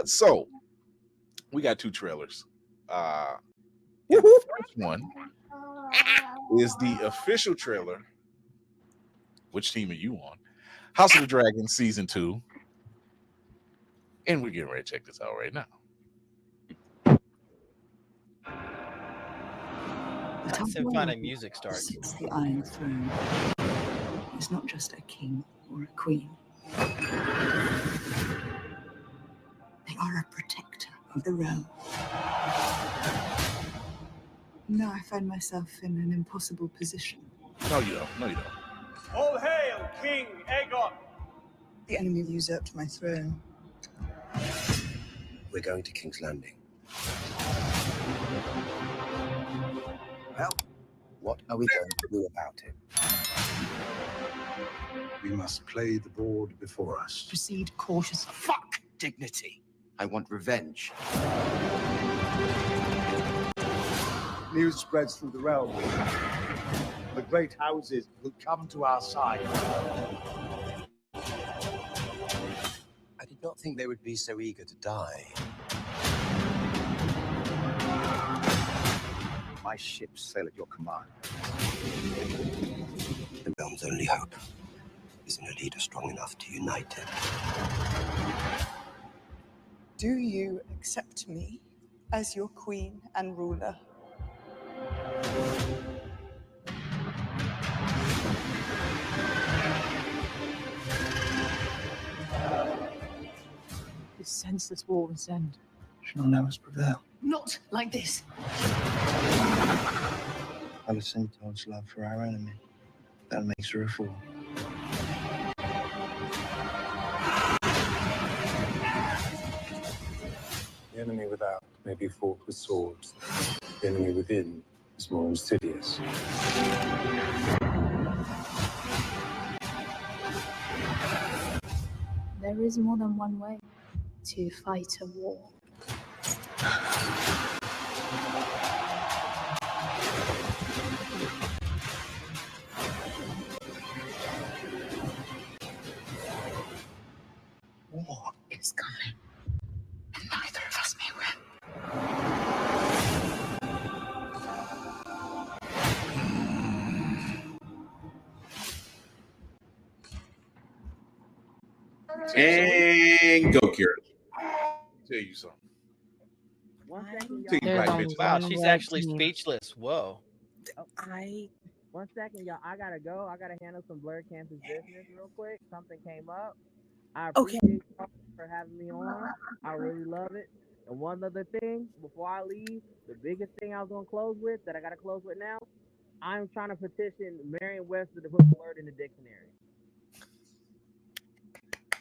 So we got two trailers. And the first one is the official trailer. Which team are you on? House of the Dragon season 2. And we're getting ready to check this out right now. Symphonic music starts. Sits the Iron Throne. It's not just a king or a queen. They are a protector of the realm. Now I find myself in an impossible position. No, you don't. No, you don't. All hail, King Aegon! The enemy have usurped my throne. We're going to King's Landing. Well, what are we going to do about it? We must play the board before us. Proceed cautiously. Fuck dignity. I want revenge. News spreads through the realm. The great houses will come to our side. I did not think they would be so eager to die. My ships sail at your command. The realm's only hope is in a leader strong enough to unite it. Do you accept me as your queen and ruler? This senseless war must end. Shall none of us prevail? Not like this. Alicenta's love for our enemy. That makes her a fool. The enemy without may be fought with swords. The enemy within is more insidious. There is more than one way to fight a war. War is coming, and neither of us may win. And go, Kira. Tell you something. One second, Take y'all. black bitches. Wow, she's actually speechless. Whoa. One second, y'all. I gotta go. I gotta handle some Blerd Campus business real quick. Something came up. I appreciate y'all for having me on. I really love it. And one other thing, before I leave, the biggest thing I was gonna close with, that I gotta close with now, I'm trying to petition Merriam-Webster to put Blerd in the dictionary.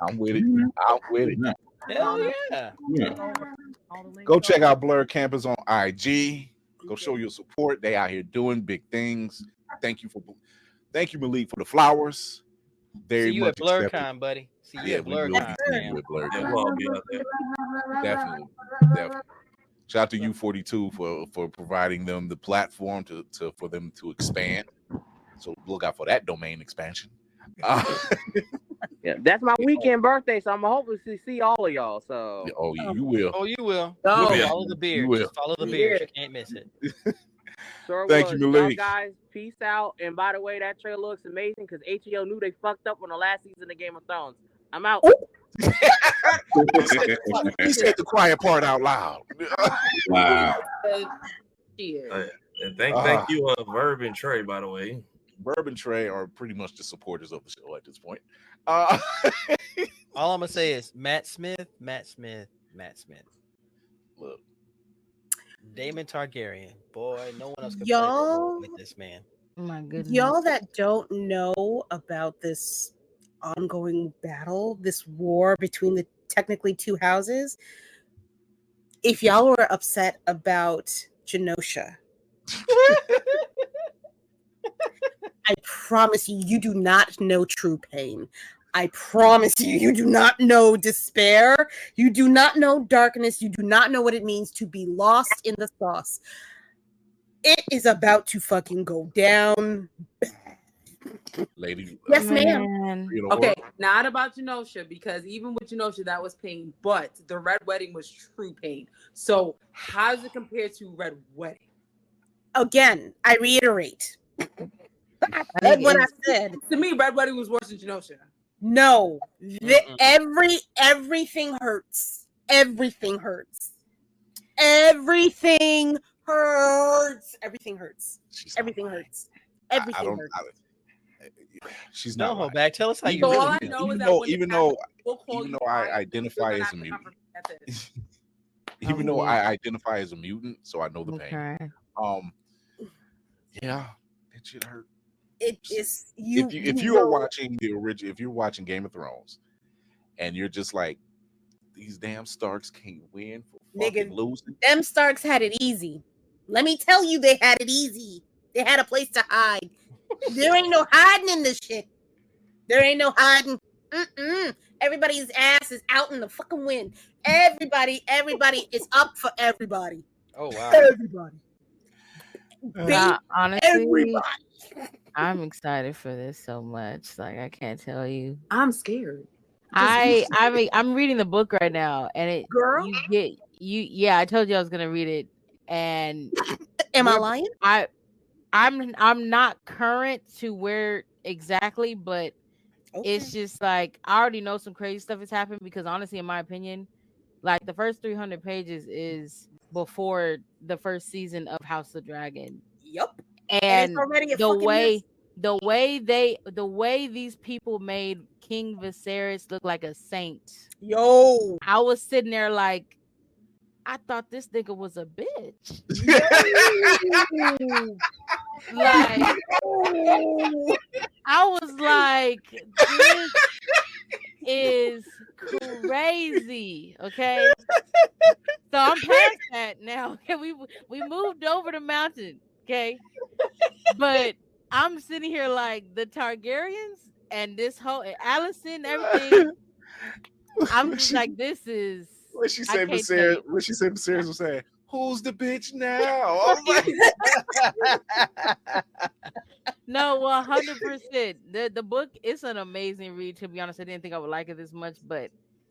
I'm with it. I'm with it. Hell yeah. Go check out Blerd Campus on IG. Go show your support. They out here doing big things. Thank you, Malik, for the flowers. Very See you much at BlerdCon, accepted. buddy. See you Yeah, at we will BlerdCon. be seeing you at BlerdCon. Yeah, we'll all be out there. Definitely. Shout out to U42 for providing them the platform for them to expand. So look out for that domain expansion. Yeah, that's my weekend birthday, so I'm hoping to see all of y'all. So you will. Oh, you will. No. Follow the beard. Just follow the beard. You can't miss it. Sure Thank was. you, Malik. Y'all guys, peace out. And by the way, that trailer looks amazing because HBO knew they fucked up on the last season of Game of Thrones. I'm out. He said the quiet part out loud. Wow. Yeah. And thank you, Verb and Trey, by the way. Verb and Trey are pretty much the supporters of the show at this point. All I'm gonna say is Matt Smith. Look, Daemon Targaryen. Boy, no one else can Y'all, play with this man. Oh my goodness. Y'all that don't know about this ongoing battle, this war between the technically two houses, if y'all were upset about Genosha, I promise you, you do not know true pain. I promise you, you do not know despair. You do not know darkness. You do not know what it means to be lost in the sauce. It is about to fucking go down bad. Lady. Yes, ma'am. Man. You know, Okay, not about Genosha, because even with Genosha, that was pain, but the Red Wedding was true pain. So how does it compare to Red Wedding? Again, I reiterate. I said what I said. To me, Red Wedding was worse than Genosha. No, everything hurts. Everything hurts. Everything hurts. Everything hurts. Everything hurts. Everything hurts. She's Don't not hold lying. back. Tell us how you So all really I feel. know is that when Even the though will call even you though I crying, identify you're as a gonna have to mutant, comfort me. That's it. even though I identify as a mutant, so I know the pain. Okay. Yeah, it should hurt. It is If you are watching the original, if you're watching Game of Thrones, and you're just like, these damn Starks can't win for fucking losing. Them Starks had it easy. Let me tell you, they had it easy. They had a place to hide. There ain't no hiding in this shit. There ain't no hiding. Everybody's ass is out in the fucking wind. Everybody is up for everybody. Oh wow. Everybody. Honestly, Everybody. I'm excited for this so much. Like I can't tell you. I'm scared. I'm reading the book right now, and Girl, yeah, I told you I was gonna read it, and am I lying? I'm not current to where exactly, but it's just like I already know some crazy stuff has happened because honestly, in my opinion, like the first 300 pages is before the first season of House of Dragon. Yep. And it's already a the way these people made King Viserys look like a saint. Yo, I was sitting there like, I thought this nigga was a bitch. Like, I was like, this is crazy. Okay, so I'm past that now. Okay, we moved over the mountain. Okay, but I'm sitting here like the Targaryens and this whole Allison, everything. I'm just like, this is. What she said, Viserys was saying, "Who's the bitch now?" I'm like, no, 100%. The book is an amazing read. To be honest, I didn't think I would like it this much, but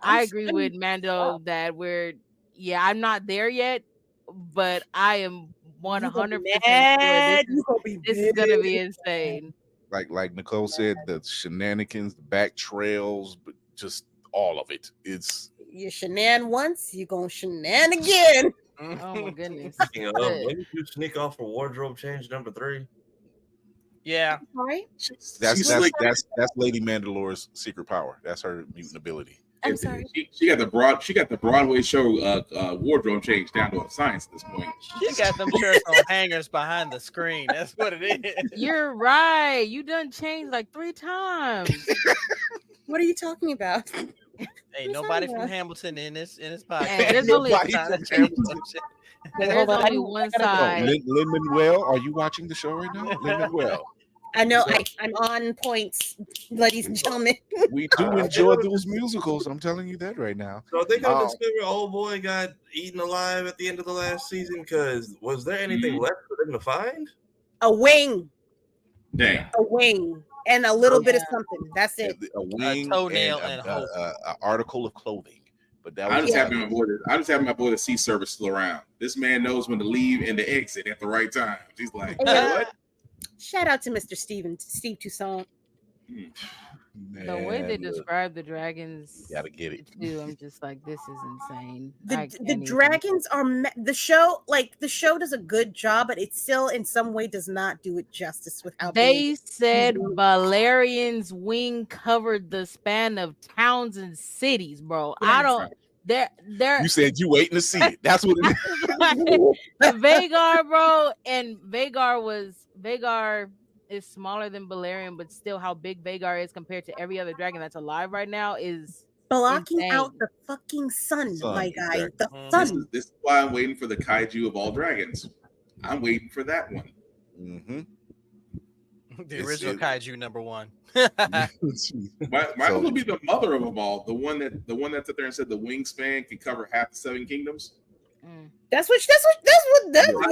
I agree with Mando that I'm not there yet, but I am 100% sure this is gonna be insane. Like Nicole said, the shenanigans, the back trails, but just all of it. It's you shenan once, you gonna shenan again. Oh my goodness. When did you sneak off for wardrobe change number 3? Yeah. Sorry? That's Lady Mandalore's secret power. That's her mutant ability. I'm sorry. She got the Broadway show wardrobe change down to a science at this point. She got them shirts on hangers behind the screen. That's what it is. You're right. You done changed like 3 times. What are you talking about? Ain't nobody from Hamilton in this podcast. Hey, there's only one side. Lin-Manuel, are you watching the show right now? Lin-Manuel. I know I'm on points, ladies and gentlemen. We do enjoy those musicals. I'm telling you that right now. So I think I'm discovering old boy got eaten alive at the end of the last season because was there anything left for them to find? A wing. Dang. A wing. And a little bit of something. That's it. A wing, a toenail, and an article of clothing. But that was I'm just happy my boy the sea service still around. This man knows when to leave and to exit at the right time. He's like, you know what? Shout out to Mr. Steve Toussaint. The way they describe the dragons, you gotta get it. Too, I'm just like, this is insane. The dragons are the show. Like the show does a good job, but it still, in some way, does not do it justice. Without they said, Valerian's wing covered the span of towns and cities, bro. I don't. They're. You said you waiting to see it. That's what it is. The Vagar, bro, and Vagar is smaller than Balerion, but still how big Vagar is compared to every other dragon that's alive right now is blocking insane. out the fucking sun, my guy. The sun. This is why I'm waiting for the kaiju of all dragons. I'm waiting for that one. Mm-hmm. The original kaiju number 1. Might will be the mother of them all. The one that sat there and said the wingspan can cover half the 7 kingdoms. That's what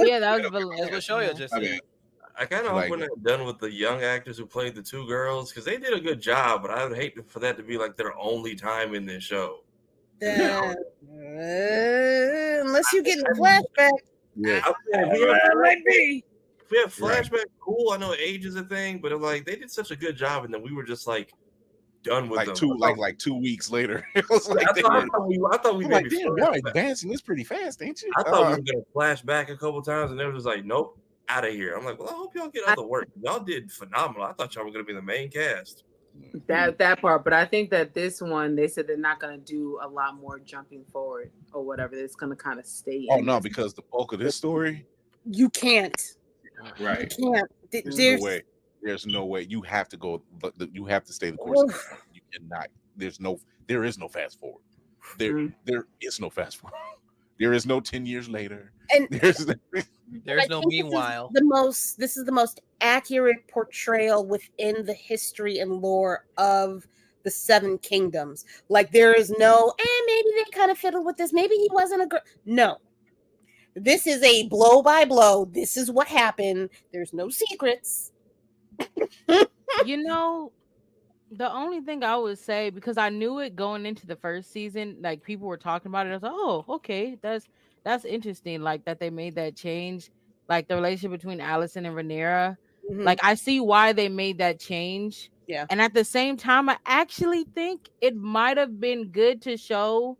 yeah, that was That's what Shoyo just said. I kind of hope when they're done with the young actors who played the two girls, because they did a good job, but I would hate for that to be like their only time in this show. Unless you get in a flashback. Yeah. If we have flashback, cool. I know age is a thing, but like they did such a good job, and then we were just like done with them. Like 2 weeks later. It was like I thought we like, maybe damn, y'all advancing this pretty fast, ain't you? I thought we were gonna flash back a couple times, and they were just like, nope, out of here. I'm like, well, I hope y'all get other work. Y'all did phenomenal. I thought y'all were gonna be the main cast. That part, but I think that this one they said they're not gonna do a lot more jumping forward or whatever. It's gonna kind of stay. Oh no, because the bulk of this story, you can't. Right. You can't. There's no way. There's no way. You have to go. You have to stay the course. You cannot. There is no fast forward. There is no fast forward. There is no 10 years later. And there's no meanwhile. This is the most accurate portrayal within the history and lore of the Seven Kingdoms. Like there is no, maybe they kind of fiddled with this. Maybe he wasn't a girl. No. This is a blow by blow. This is what happened. There's no secrets. You know, the only thing I would say, because I knew it going into the first season, like people were talking about it. I was like, oh, okay, that's interesting. Like that they made that change, like the relationship between Allison and Rhaenyra. Mm-hmm. Like I see why they made that change. Yeah. And at the same time, I actually think it might have been good to show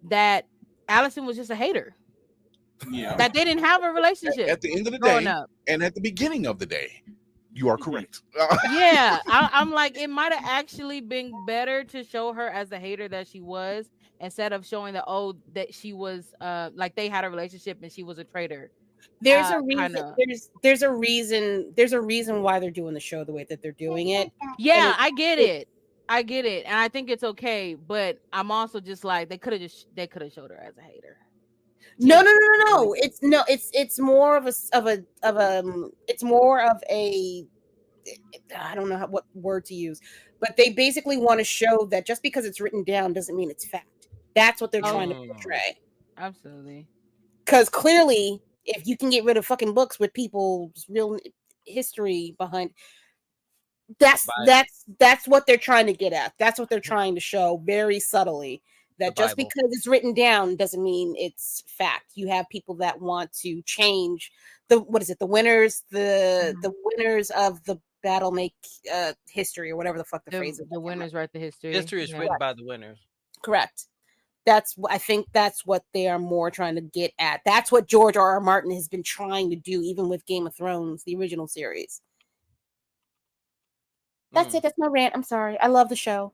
that Allison was just a hater. Yeah. That they didn't have a relationship at the end of the growing day, up. and at the beginning of the day. You are correct. Yeah, I'm like, it might have actually been better to show her as the hater that she was, instead of showing that she was like they had a relationship and she was a traitor. There's a reason. There's a reason. There's a reason why they're doing the show the way that they're doing it. Yeah, I get it, and I think it's okay. But I'm also just like they could have showed her as a hater. No. It's more of a it's more of a, I don't know what word to use, but they basically want to show that just because it's written down doesn't mean it's fact. That's what they're trying to portray. Absolutely. Because clearly, if you can get rid of fucking books with people's real history behind, that's what they're trying to get at. That's what they're trying to show very subtly. That just because it's written down doesn't mean it's fact. You have people that want to change the winners, the winners of the battle make history, or whatever the fuck the phrase is. The winners write the history. History is written by the winners. Correct. I think that's what they are more trying to get at. That's what George R.R. Martin has been trying to do, even with Game of Thrones, the original series. That's it. That's my rant. I'm sorry. I love the show.